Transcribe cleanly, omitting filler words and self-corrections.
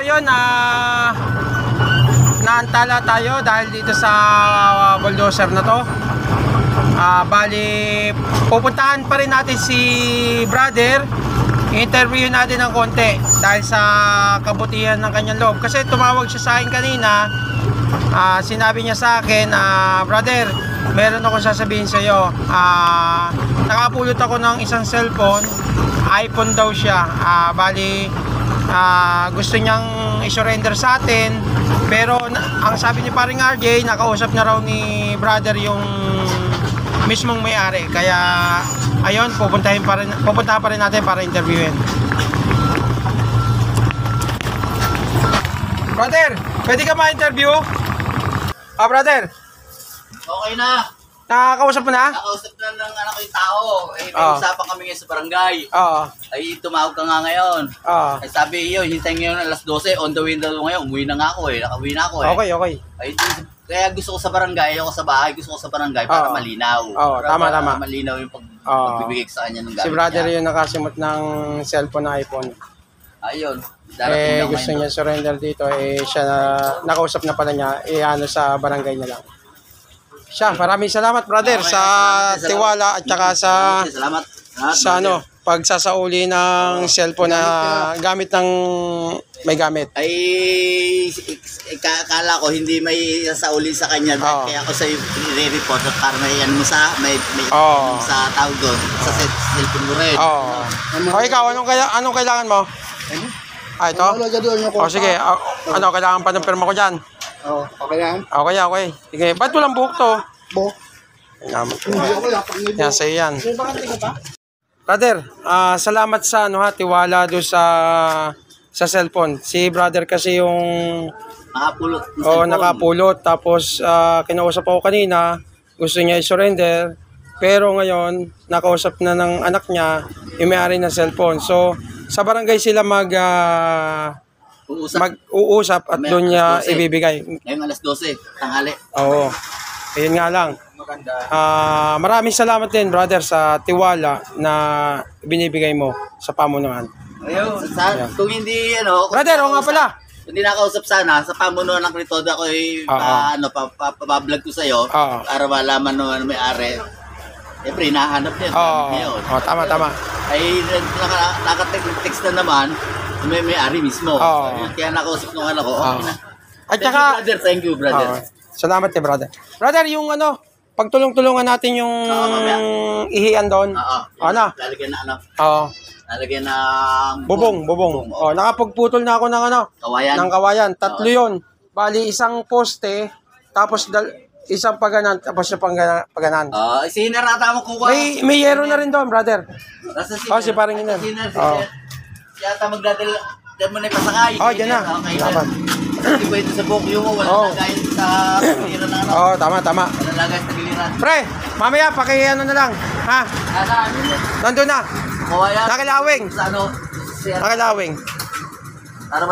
yun, naantala tayo dahil dito sa bulldozer na to. Bali, pupuntahan pa rin natin si brother. Interview natin ng konti dahil sa kabutihan ng kanyang loob. Kasi tumawag siya sa akin kanina. Sinabi niya sa akin, brother, meron akong sasabihin sa iyo. Nakapulot ako ng isang cellphone, iPhone daw siya. Bali, gusto niyang i-surrender sa atin. Pero ang sabi ni paring RJ, nakausap na raw ni brother yung mismong may-ari. Kaya ayun, pupuntahan pa rin natin para interviewin. Brother, pwede ka ma-interview? Brother. Okay na. Nakakausap mo na? Nakausap na ng anak ko yung tao. May usapan kami ngayon sa barangay. Ay, tumawag ka nga ngayon. Ay, sabi yun, hintayin ngayon alas 12, on the way na ngayon. Umuwi na nga ako eh. Nakauwi na ako eh. Okay. Ay, kaya gusto ko sa barangay, ayoko sa bahay, gusto ko sa barangay para malinaw. Tama. Malinaw yung pagbibigay sa kanya ng gamit si brother niya. yung nakasimot ng cellphone na iPhone. Ayun. Gusto niya surrender dito. Siya nakausap na pala niya. Sa barangay niya lang. Siya, maraming salamat brother sa tiwala at saka Salamat. pagsasauli ng cellphone na gamit ng may gamit. Ay, akala ko hindi may sasauli sa kanya. Kaya ako sa'yo i-report at para may ano mo sa sa tawag doon, sa cellphone mo rin. Ikaw, anong kailangan mo? Ito? Sige. Kailangan pa ng pirma ko dyan? Okay lang. Okay. Sige, ba't walang buhok to? Buhok? Yan, sa'yo yan. Brother, salamat sa tiwala doon sa cellphone. Si brother kasi yung nakapulot. Tapos kinausap ako kanina, gusto niya i-surrender. Pero ngayon, nakausap na ng anak niya, yung may-ari ng cellphone. So, sa barangay sila mag-uusap at doon niya ibibigay. Ngayon alas 12, tanghali. Oo. Ayun nga lang. Maraming salamat din brother sa tiwala na binibigay mo sa pamunuan. Ayun, kung hindi brother, nga pala. Hindi nakausap sana sa pamunuan ng Kritoda ko papablog ko sa iyo para malaman naman may-ari. Siyempre, hinahanap niya. Tama. Ay, naka-text na naman, may-ari mismo. Kaya nakausap nung anak ko, okay na. At saka, thank you, brother. Salamat brother. Brother, yung pagtulong-tulungan natin yung ihian doon. Lalagyan na lalagyan ng bubong. Nakapagputol na ako ng kawayan. 3 yun. Bali, isang poste, tapos isang paganan, tapos yung paganan. Sinarata mo kukuha. May yero na rin doon, brother. Si parang ina. Yata magdadala. Diyan mo na ipasakay. Diyan na. Dapat. Hindi ba ito sa bukyo mo? Wala lagay sa giliran na Tama. Wala lagay sa giliran. Pre, mamaya na lang. Ha? Nandun na. Kawayan. Nakilawing. Sa Nakilawing. Para